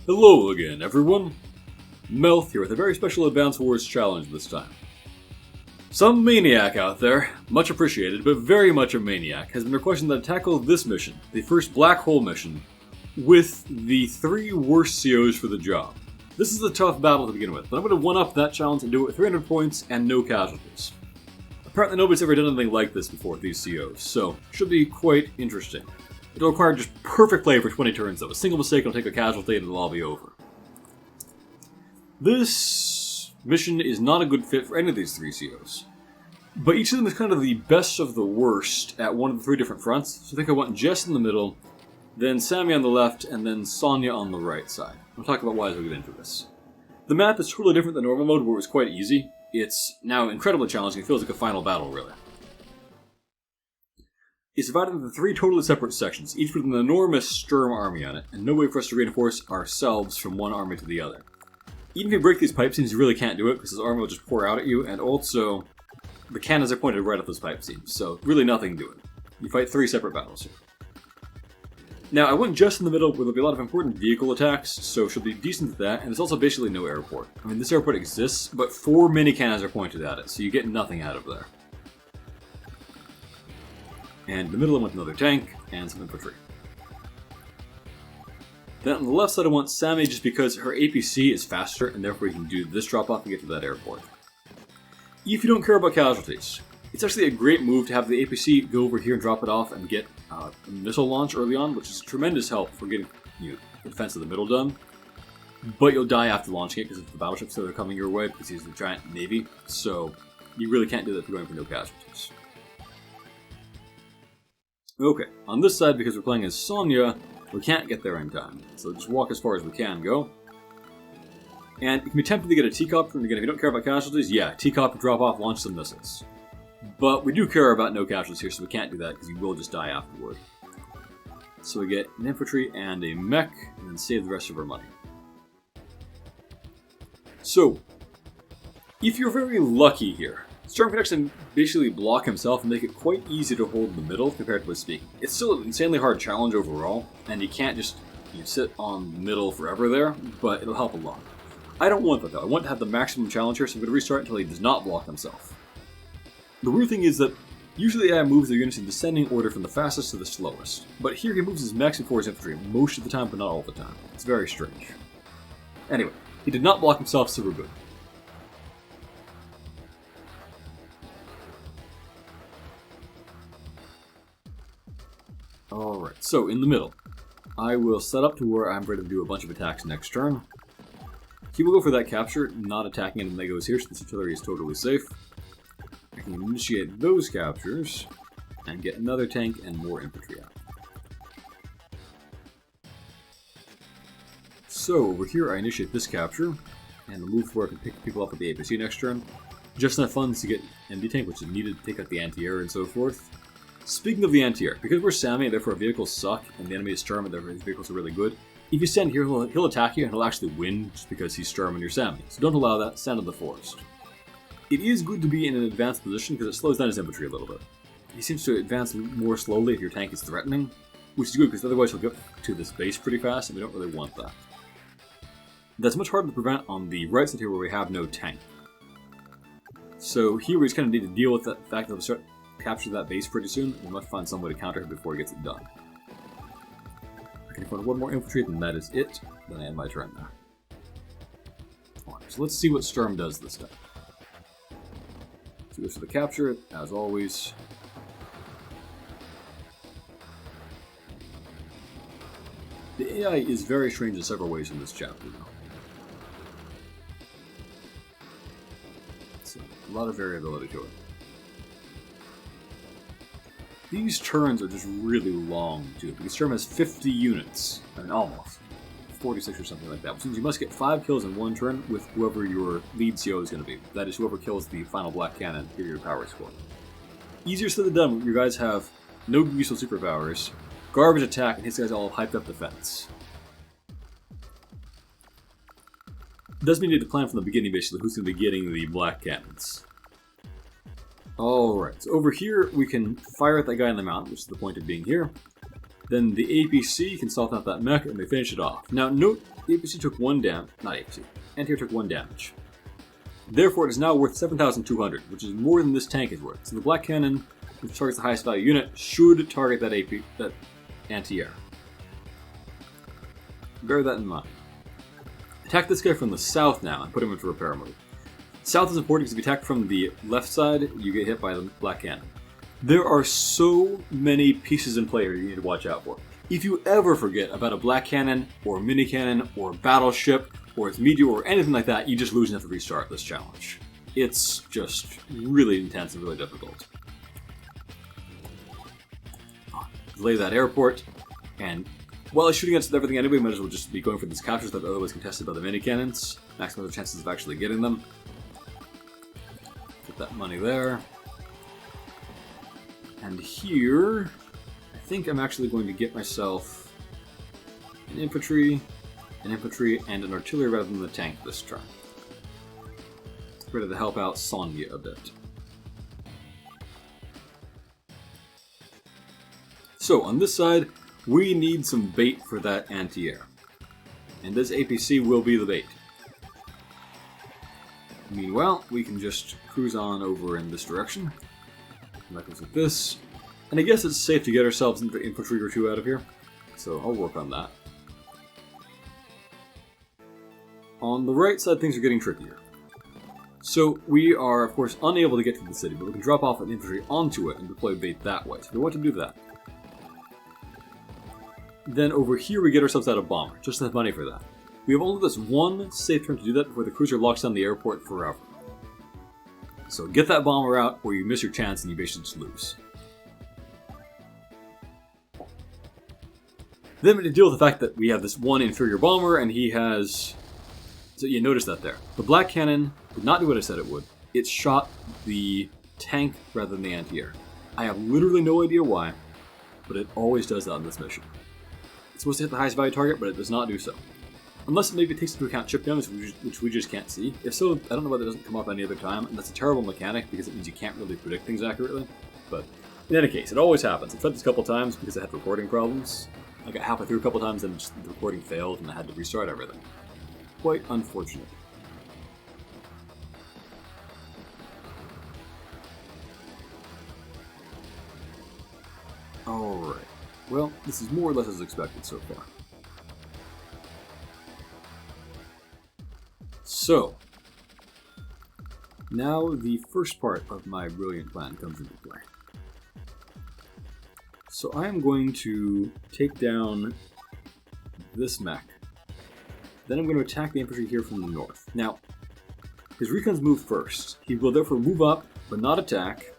Hello again, everyone. Melth here with a very special Advance Wars challenge this time. Some maniac out there, much appreciated, but very much a maniac, has been requesting that I tackle this mission, the first black hole mission, with the 3 worst COs for the job. This is a tough battle to begin with, but I'm going to one-up that challenge and do it with 300 points and no casualties. Apparently nobody's ever done anything like this before with these COs, so should be quite interesting. It'll require just perfect play for 20 turns though. A single mistake will take a casualty and it'll all be over. This mission is not a good fit for any of these 3 COs. But each of them is kind of the best of the worst at one of the 3 different fronts. So I think I want Jess in the middle, then Sammy on the left, and then Sonya on the right side. I'll talk about why as we get into this. The map is totally different than normal mode where it was quite easy. It's now incredibly challenging. It feels like a final battle, really. It's divided into 3 totally separate sections, each with an enormous Sturm army on it, and no way for us to reinforce ourselves from one army to the other. Even if you break these pipe seams, you really can't do it, because this army will just pour out at you, and also, the cannons are pointed right at those pipe seams, so really nothing doing. You fight 3 separate battles here. Now, I went just in the middle where there'll be a lot of important vehicle attacks, so she'll be decent at that, and there's also basically no airport. I mean, this airport exists, but 4 mini cannons are pointed at it, so you get nothing out of there. And in the middle I want another tank, and some infantry. Then on the left side I want Sammy just because her APC is faster, and therefore you can do this drop off and get to that airport. If you don't care about casualties, it's actually a great move to have the APC go over here and drop it off and get a missile launch early on, which is tremendous help for getting the defense of the middle done. But you'll die after launching it because of the battleships that are coming your way, because he's a giant navy, so you really can't do that if you're going for no casualties. Okay, on this side, because we're playing as Sonya, we can't get there in time. So just walk as far as we can go. And it can be tempting to get a T-Copter, and again, if you don't care about casualties, yeah, T-Copter drop off, launch some missiles. But we do care about no casualties here, so we can't do that, because you will just die afterward. So we get an infantry and a mech, and then save the rest of our money. So, if you're very lucky here, Storm can actually basically block himself and make it quite easy to hold in the middle, comparatively speaking. It's still an insanely hard challenge overall, and you can't just sit on the middle forever there, but it'll help a lot. I don't want that though. I want to have the maximum challenge here, so I'm going to restart until he does not block himself. The weird thing is that usually AI moves their units in descending order from the fastest to the slowest, but here he moves his mechs before his infantry most of the time, but not all the time. It's very strange. Anyway, he did not block himself, so we're good. Alright, so in the middle, I will set up to where I'm ready to do a bunch of attacks next turn. He will go for that capture, not attacking anything that goes here, so this artillery is totally safe. I can initiate those captures, and get another tank and more infantry out. So, over here I initiate this capture, and the move where I can pick people up with the APC next turn. Just enough funds to get MD tank, which is needed to take out the anti-air and so forth. Speaking of the anti-air, because we're Sammy, therefore our vehicles suck, and the enemy is Sturm, and therefore his vehicles are really good, if you stand here, he'll attack you, and he'll actually win, just because he's Sturm and you're Sammy. So don't allow that, stand in the forest. It is good to be in an advanced position, because it slows down his infantry a little bit. He seems to advance more slowly if your tank is threatening, which is good, because otherwise he'll get to this base pretty fast, and we don't really want that. That's much harder to prevent on the right side here, where we have no tank. So here we just kind of need to deal with the fact that we'll start capture that base pretty soon, and we must find some way to counter him before he gets it done. I can afford one more infantry, then that is it. Then I end my turn there. Alright, so let's see what Sturm does this time. So he goes for the capture, as always. The AI is very strange in several ways in this chapter, though. So, a lot of variability to it. These turns are just really long, too, because Sturm has 50 units, I mean almost, 46 or something like that, which means you must get 5 kills in one turn with whoever your lead CO is going to be. That is, whoever kills the final black cannon to give you your power score. Easier said than done when your guys have no useful superpowers, garbage attack, and his guys all have hyped up defense. It does mean you need to plan from the beginning, basically, who's going to be getting the black cannons. Alright, so over here we can fire at that guy on the mountain, which is the point of being here. Then the APC can soften out that mech, and they finish it off. Now, note, the APC took 1 damage. Not APC. Anti-Air took 1 damage. Therefore, it is now worth 7,200, which is more than this tank is worth. So the Black Cannon, which targets the highest value unit, should target that anti-air. Bear that in mind. Attack this guy from the south now and put him into repair mode. South is important because if you attack from the left side, you get hit by the Black Cannon. There are so many pieces in play here you need to watch out for. If you ever forget about a Black Cannon, or a mini cannon, or a battleship, or its Meteor, or anything like that, you just lose and have to restart this challenge. It's just really intense and really difficult. Delay that airport, and while it's shooting against everything anyway, might as well just be going for these captures that are otherwise contested by the mini cannons. Maximize the chances of actually getting them. Put that money there. And here, I think I'm actually going to get myself an infantry, and an artillery rather than the tank this turn. Ready to help out Sonya a bit. So, on this side, we need some bait for that anti-air. And this APC will be the bait. Meanwhile, we can just cruise on over in this direction. That goes with this. And I guess it's safe to get ourselves into infantry or 2 out of here. So I'll work on that. On the right side, things are getting trickier. So we are, of course, unable to get to the city, but we can drop off an infantry onto it and deploy bait that way. So we want to do that. Then over here we get ourselves out a bomber, just enough money for that. We have only this one safe turn to do that before the cruiser locks down the airport forever. So get that bomber out, or you miss your chance and you basically just lose. Then we have to deal with the fact that we have this one inferior bomber, and he has... So you notice that there. The Black Cannon did not do what I said it would. It shot the tank rather than the anti-air. I have literally no idea why, but it always does that on this mission. It's supposed to hit the highest value target, but it does not do so. Unless it maybe takes into account chip damage, which we just can't see. If so, I don't know why that doesn't come up any other time, and that's a terrible mechanic because it means you can't really predict things accurately. But in any case, it always happens. I've tried this a couple times because I had recording problems. I got halfway through a couple times and the recording failed and I had to restart everything. Quite unfortunate. Alright. Well, this is more or less as expected so far. So, now the first part of my brilliant plan comes into play. So I am going to take down this mech. Then I'm going to attack the infantry here from the north. Now, his recons move first. He will therefore move up, but not attack,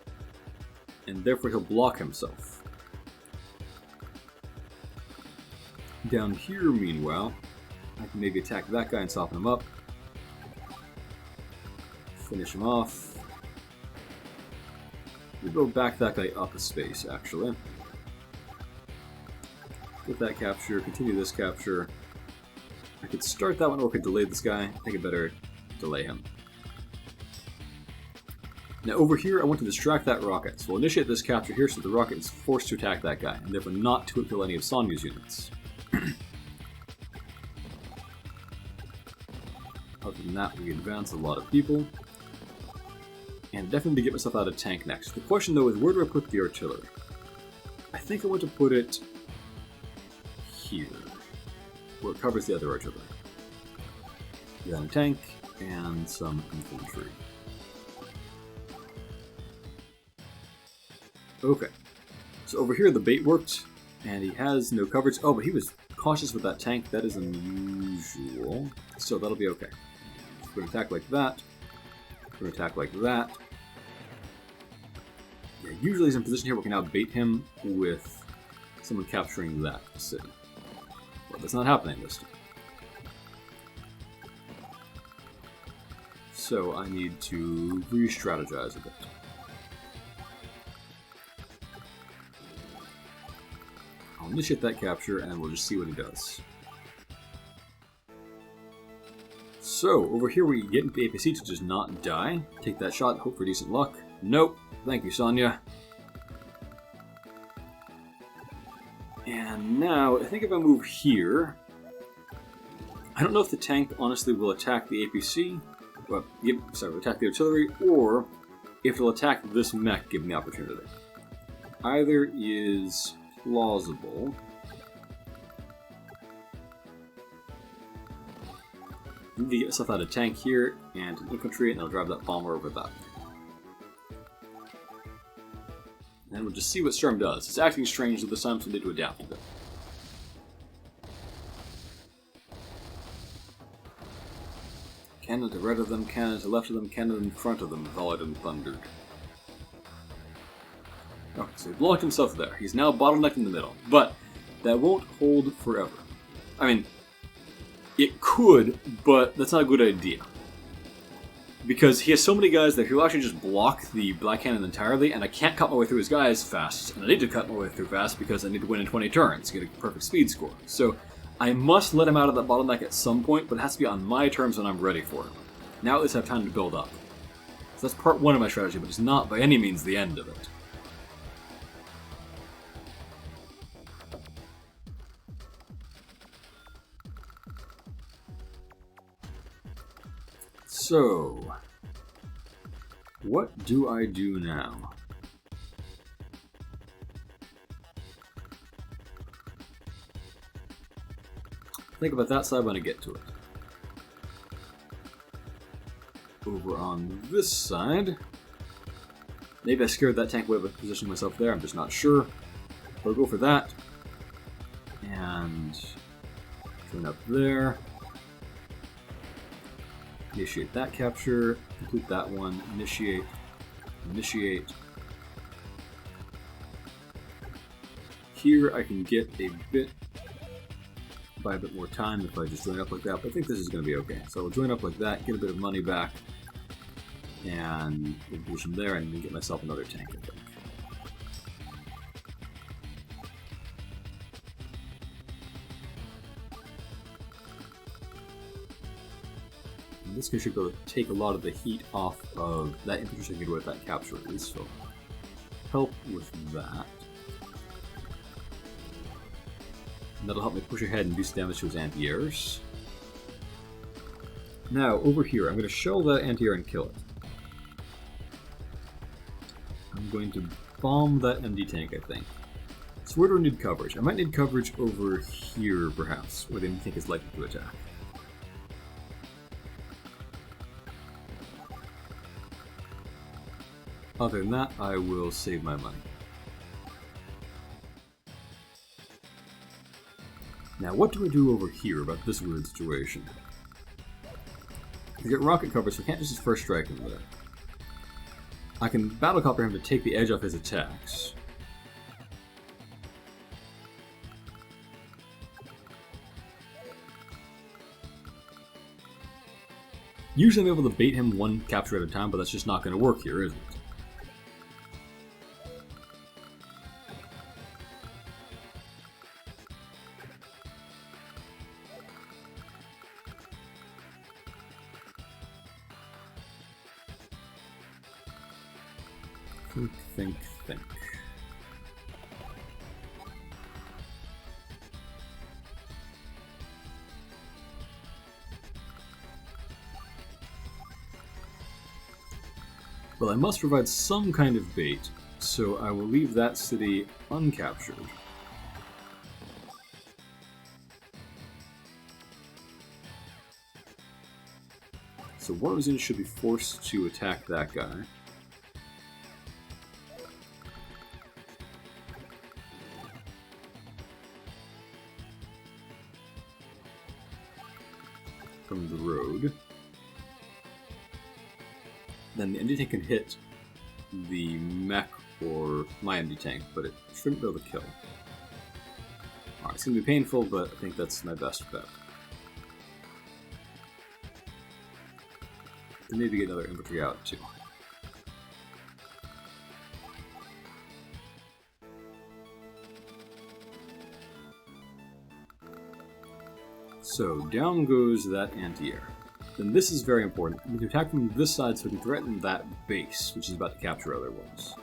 and therefore he'll block himself. Down here, meanwhile, I can maybe attack that guy and soften him up. Finish him off. We'll go back that guy up a space, actually. Get that capture, continue this capture. I could start that one or I could delay this guy. I think I better delay him. Now over here, I want to distract that rocket. So we'll initiate this capture here so the rocket is forced to attack that guy, and therefore not to kill any of Sonya's units. Other than that, we advance a lot of people. And definitely get myself out of tank next. The question though is, where do I put the artillery? I think I want to put it here, where it covers the other artillery. Then a tank and some infantry. Okay, so over here the bait worked, and he has no coverage. Oh, but he was cautious with that tank. That is unusual. So that'll be okay. We're going to attack like that. We're going to attack like that. Yeah, usually he's in position here where we can now bait him with someone capturing that city. Well, that's not happening this time. So I need to re-strategize a bit. I'll initiate that capture and we'll just see what he does. So, over here we get the APC to just not die. Take that shot, hope for decent luck. Nope. Thank you, Sonya. And Now, I think if I move here, I don't know if the tank honestly will attack the APC, well, attack the artillery, or if it'll attack this mech given the opportunity. Either is plausible. You can get yourself out of tank here and an infantry, and I'll drive that bomber over that. And we'll just see what Storm does. It's acting strangely this time, so we need to adapt a bit. Cannon to right of them, cannon to left of them, cannon in front of them, volleyed and thundered. Okay, so he blocked himself there. He's now bottlenecked in the middle. But that won't hold forever. I mean, it could, but that's not a good idea. Because he has so many guys that he'll actually just block the Black Cannon entirely, and I can't cut my way through his guys fast. And I need to cut my way through fast because I need to win in 20 turns to get a perfect speed score. So I must let him out of that bottleneck at some point, but it has to be on my terms when I'm ready for it. Now at least I have time to build up. So that's part one of my strategy, but it's not by any means the end of it. So, what do I do now? Think about that side when I get to it. Over on this side, maybe I scared that tank away by positioning myself there, I'm just not sure. But I'll go for that. And turn up there. Initiate that capture, complete that one, initiate. Here I can get buy a bit more time if I just join up like that, but I think this is going to be okay. So I'll join up like that, get a bit of money back, and we'll position there and get myself another tank, I think. This guy should be able to take a lot of the heat off of that infantry, so I can get away with that capture at least, so help with that. And that'll help me push ahead and do some damage to his anti-airs. Now, over here, I'm going to shell that anti-air and kill it. I'm going to bomb that MD tank, I think. So where do I need coverage? I might need coverage over here, perhaps, where the MD tank is likely to attack. Other than that, I will save my money. Now, what do I do over here about this weird situation? I get rocket cover, so I can't just first strike him there. I can battle copter him to take the edge off his attacks. Usually I'm able to bait him one capture at a time, but that's just not going to work here, is it? Think. Well, I must provide some kind of bait, so I will leave that city uncaptured. So one of his units should be forced to attack that guy. From the road. Then the MD tank can hit the mech or my MD tank, but it shouldn't be able to kill. Alright, it's going to be painful, but I think that's my best bet. And maybe get another infantry out too. So down goes that anti-air. Then this is very important. We can attack from this side so we can threaten that base, which is about to capture other ones.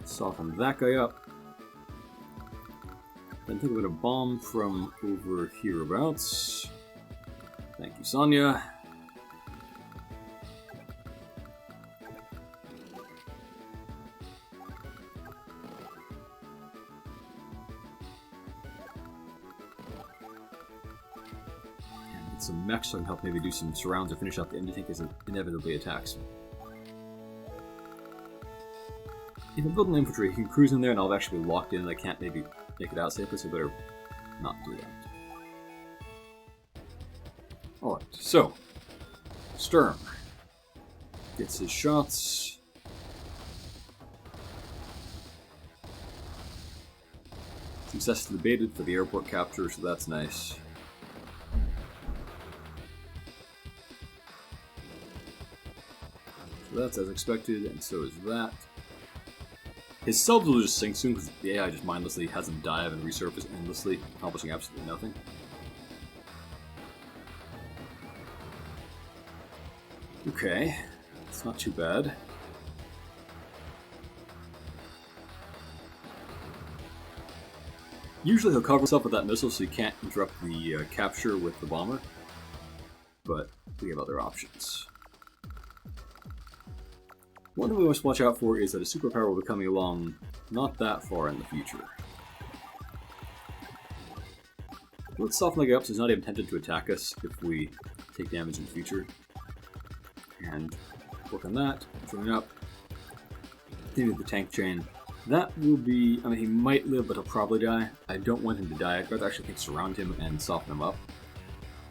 Soften that guy up. Then think of a bomb from over hereabouts. Thank you, Sonia. And get some mechs so I can help maybe do some surrounds or finish out the enemy tank as it inevitably attacks me. If I'm building infantry, you can cruise in there and I'll actually be locked in and I can't maybe make it out safely, so I better not do that. Alright, so Sturm gets his shots. Successfully baited for the airport capture, so that's nice. So that's as expected, and so is that. His subs will just sink soon because the AI just mindlessly has him dive and resurface endlessly, accomplishing absolutely nothing. Okay, it's not too bad. Usually he'll cover himself with that missile so he can't interrupt the capture with the bomber, but we have other options. One thing we must watch out for is that a superpower will be coming along not that far in the future. Let's soften the guy up so he's not even tempted to attack us if we take damage in the future. And work on that, throwing up. Continue the tank chain. That will be, I mean, he might live, but he'll probably die. I don't want him to die. I'd rather actually think surround him and soften him up.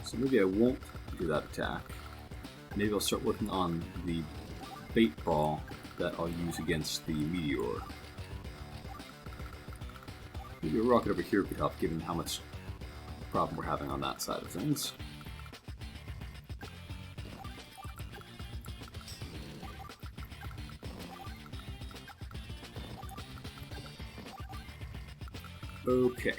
So maybe I won't do that attack. Maybe I'll start working on the bait ball that I'll use against the Meteor. Maybe a rocket over here could help, given how much problem we're having on that side of things. Okay.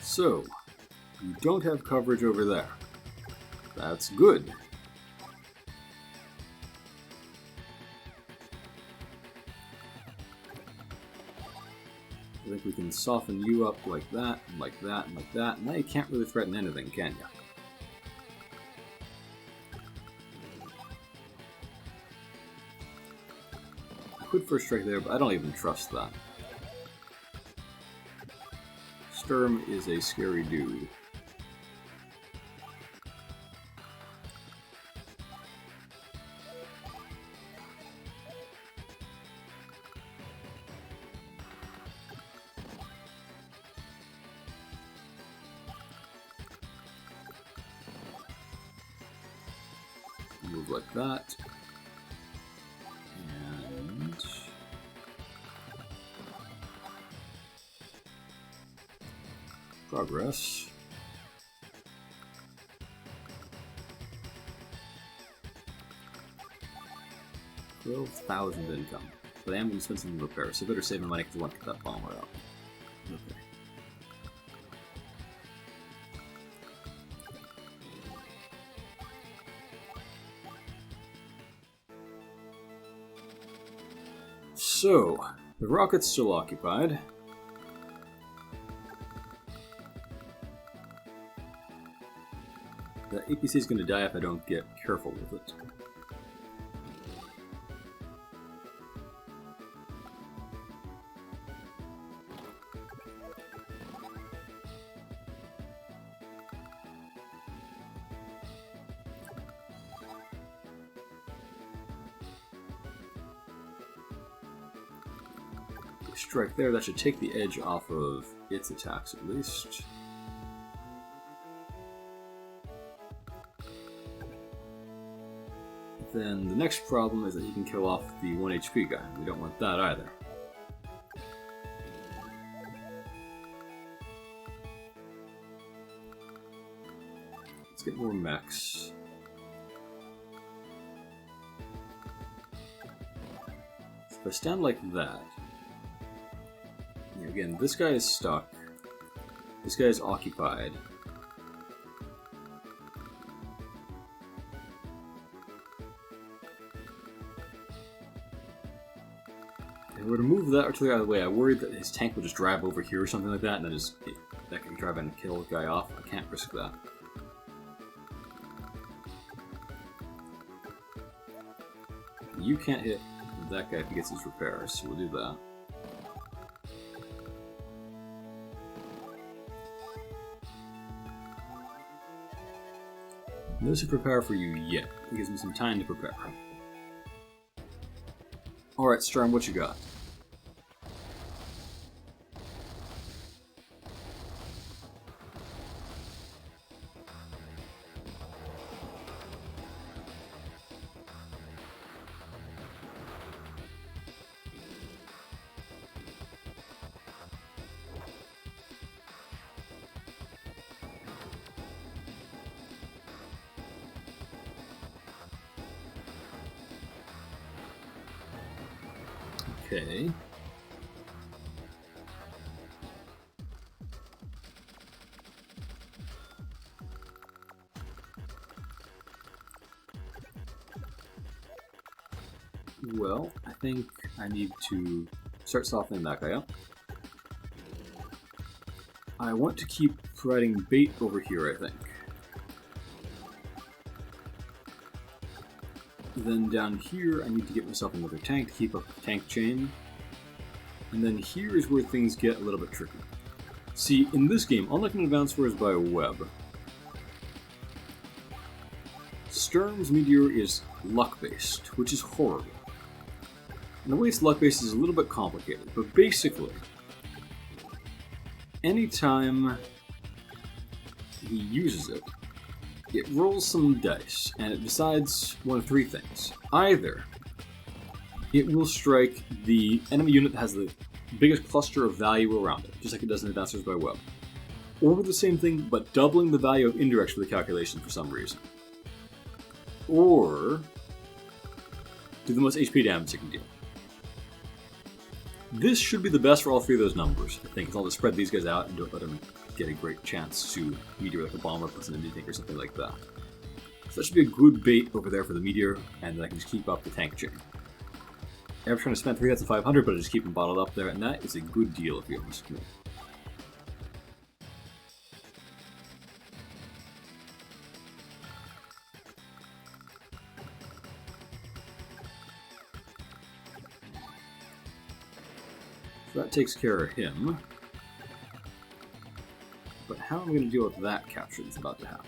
So, you don't have coverage over there. That's good. I think we can soften you up like that, and like that, and like that. Now you can't really threaten anything, can you? I could first strike there, but I don't even trust that. Sturm is a scary dude. Move like that. And progress. $12,000 income. But I am going to spend some on repairs, so I better save my money because I want to get that bomber out. Okay. So, the rocket's still occupied. The APC is going to die if I don't get careful with it. Strike there, that should take the edge off of its attacks at least. Then the next problem is that he can kill off the 1 HP guy. We don't want that either. Let's get more mechs. So if I stand like that, again, this guy is stuck. This guy is occupied. I were to move that artillery out of the way, I worried that his tank would just drive over here or something like that, and then that could drive and kill the guy off. I can't risk that. You can't hit that guy if he gets his repairs, so we'll do that. No to prepare for you yet. It gives me some time to prepare. Alright, Storm, what you got? Okay. Well, I think I need to start softening that guy up. I want to keep providing bait over here, I think. Then down here, I need to get myself another tank to keep up the tank chain. And then here is where things get a little bit tricky. See, in this game, unlike in Advanced Wars by Web, Sturm's Meteor is luck-based, which is horrible. And the way it's luck-based is a little bit complicated, but basically, anytime he uses it, it rolls some dice, and it decides one of three things. Either it will strike the enemy unit that has the biggest cluster of value around it, just like it does in Advanced Wars by Web. Or the same thing, but doubling the value of indirects for the calculation for some reason. Or do the most HP damage it can deal. This should be the best for all three of those numbers, I think. I'll just spread these guys out and don't let them get a great chance to Meteor like a bomber plus an enemy tank or something like that. So that should be a good bait over there for the Meteor, and then I can just keep up the tank chain. I'm trying to spend 3 hits of 500, but I just keep them bottled up there, and that is a good deal if you ask me. So that takes care of him. But how am I going to deal with that capture that's about to happen?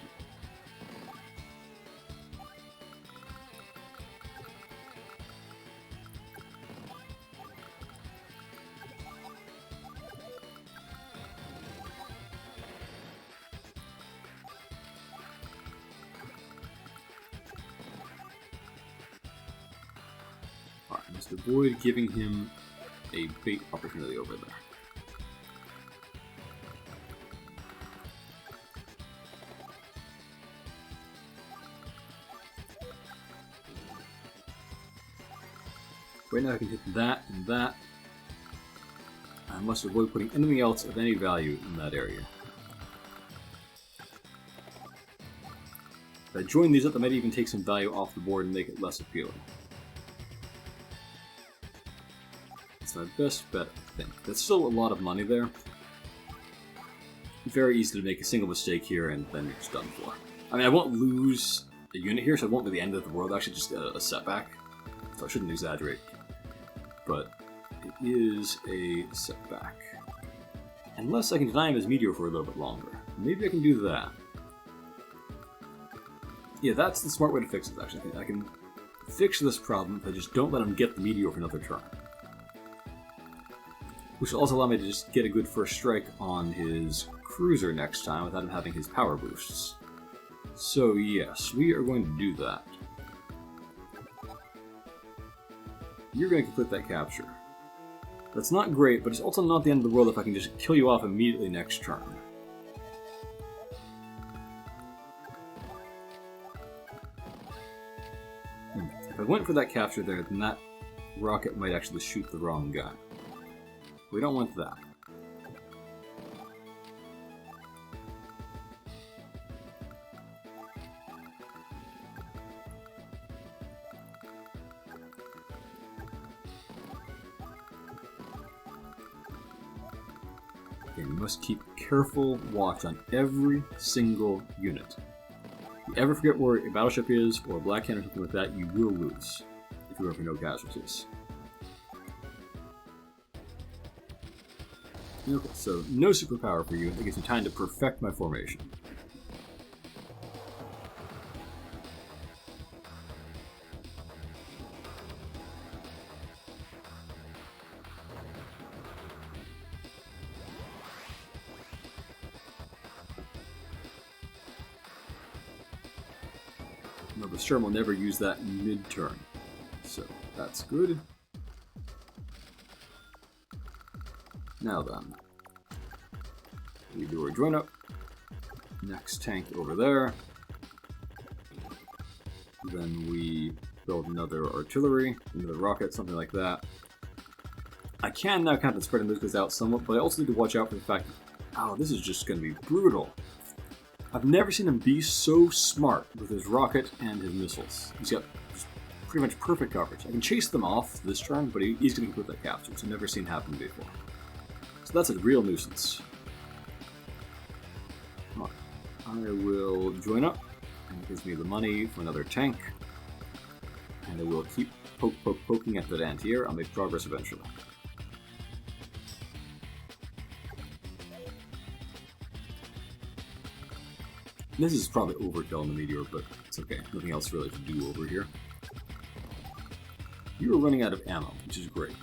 Alright, I must avoid giving him a bait opportunity over there. Right now I can hit that and that. I must avoid putting anything else of any value in that area. If I join these up, I might even take some value off the board and make it less appealing. It's my best bet, I think. That's still a lot of money there. Very easy to make a single mistake here and then it's done for. I mean, I won't lose a unit here, so it won't be the end of the world, actually just a setback. So I shouldn't exaggerate. But it is a setback. Unless I can deny him his Meteor for a little bit longer. Maybe I can do that. Yeah, that's the smart way to fix it, actually. I can fix this problem if I just don't let him get the Meteor for another turn. Which will also allow me to just get a good first strike on his cruiser next time without him having his power boosts. So yes, we are going to do that. You're going to complete that capture. That's not great, but it's also not the end of the world if I can just kill you off immediately next turn. If I went for that capture there, then that rocket might actually shoot the wrong guy. We don't want that. And you must keep careful watch on every single unit. If you ever forget where a battleship is, or a black cannon or something like that, you will lose. If you ever no casualties. Okay, so no superpower for you. That gives me time to perfect my formation. Remember, Sturm will never use that mid-turn, so that's good. Now then, we do our join up. Next tank over there. Then we build another artillery, another rocket, something like that. I can now count on spreading those guys out somewhat, but I also need to watch out for the fact that, oh, this is just going to be brutal. I've never seen him be so smart with his rocket and his missiles. He's got pretty much perfect coverage. I can chase them off this turn, but he's going to put that capture, which I've never seen happen before. So that's a real nuisance. Right. I will join up, and it gives me the money for another tank. And I will keep poking at that anti-air. I'll make progress eventually. This is probably overkill in the Meteor, but it's okay. Nothing else really to do over here. You are running out of ammo, which is great.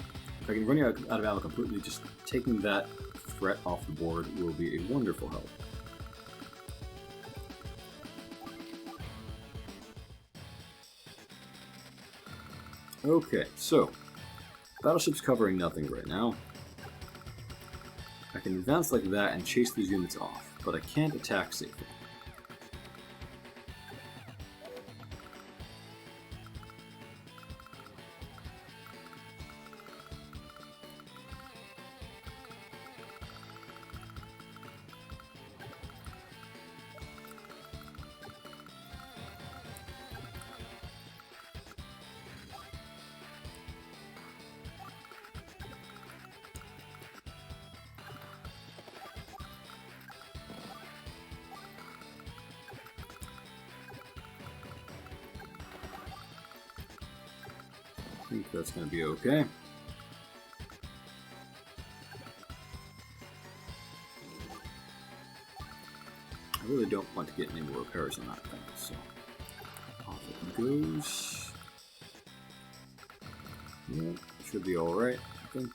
If I can run out of ammo completely, just taking that threat off the board will be a wonderful help. Okay, so battleship's covering nothing right now. I can advance like that and chase these units off, but I can't attack safely. I think that's going to be okay. I really don't want to get any more repairs on that thing, so off it goes. Yeah, should be alright, I think.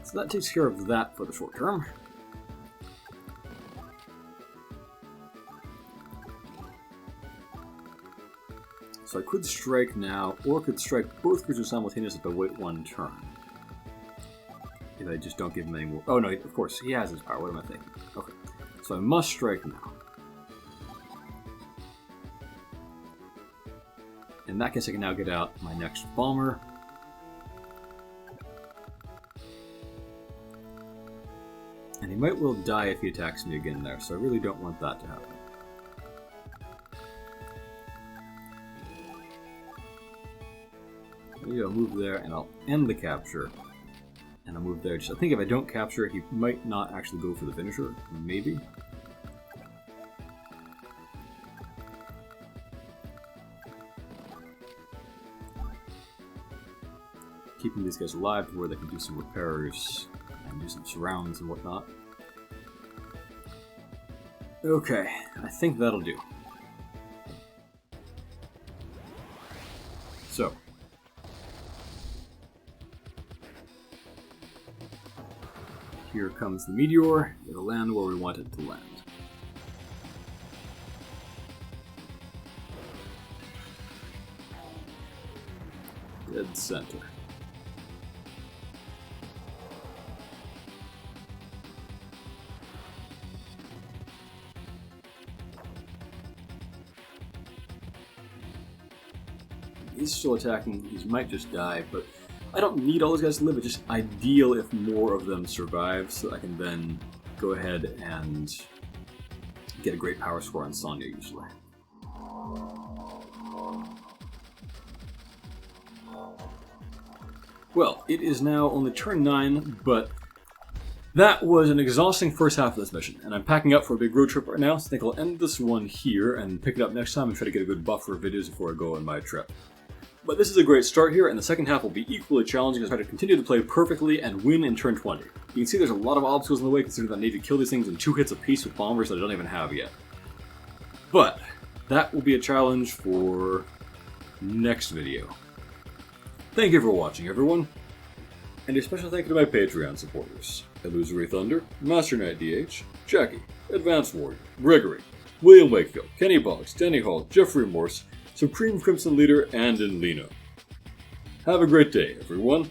So that takes care of that for the short term. So I could strike now, or could strike both creatures simultaneously if I wait one turn. If I just don't give him any more. Oh no, of course, he has his power. What am I thinking? Okay. So I must strike now. In that case, I can now get out my next bomber. And he might well die if he attacks me again there, so I really don't want that to happen. Maybe I'll move there and I'll end the capture. And I'll move there. Just, I think if I don't capture it, he might not actually go for the finisher. Maybe. Keeping these guys alive to where they can do some repairs and do some surrounds and whatnot. Okay, I think that'll do. So. Here comes the Meteor. It'll land where we want it to land. Dead center. He's still attacking. He might just die, but I don't need all those guys to live, it's just ideal if more of them survive, so I can then go ahead and get a great power score on Sonya, usually. Well, it is now only turn 9, but that was an exhausting first half of this mission, and I'm packing up for a big road trip right now, so I think I'll end this one here and pick it up next time and try to get a good buffer of videos before I go on my trip. But this is a great start here, and the second half will be equally challenging as I try to continue to play perfectly and win in turn 20. You can see there's a lot of obstacles in the way, considering that I need to kill these things in 2 hits apiece with bombers that I don't even have yet. But that will be a challenge for next video. Thank you for watching, everyone. And a special thank you to my Patreon supporters: Illusory Thunder, Master Knight DH, Jackie, Advanced Warrior, Gregory, William Wakefield, Kenny Boggs, Danny Hall, Jeffrey Morse, Supreme Crimson Leader, and Lino. Have a great day, everyone.